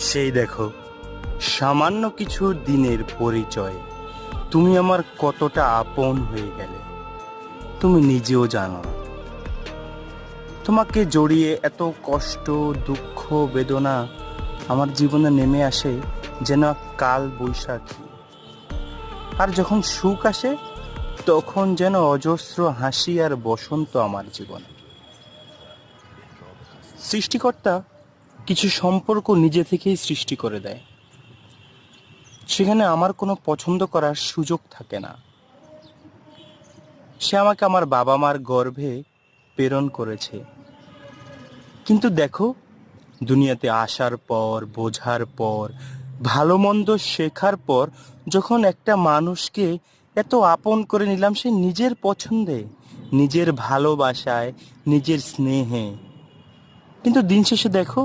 সেই দেখো, সামান্য কিছু দিনের পরিচয় তুমি আমার কতটা আপন হয়ে গেলে তুমি নিজেও জানো না। তোমাকে জড়িয়ে এত কষ্ট, দুঃখ, বেদনা আমার জীবনে নেমে আসে যেন কাল বৈশাখী। আর যখন সুখ আসে তখন যেন অজস্র হাসি আর বসন্ত আমার জীবনে। সৃষ্টিকর্তা কিছু সম্পর্ক নিজে থেকেই সৃষ্টি করে দেয়, সেখানে আমার কোনো পছন্দ করার সুযোগ থাকে না। সে আমাকে আমার বাবা মার গর্ভে প্রেরণ করেছে, কিন্তু দেখো, দুনিয়াতে আসার পর, বোঝার পর, ভালো মন্দ শেখার পর যখন একটা মানুষকে এত আপন করে নিলাম, সে নিজের পছন্দে, নিজের ভালোবাসায়, নিজের স্নেহে, কিন্তু দিন শেষে দেখো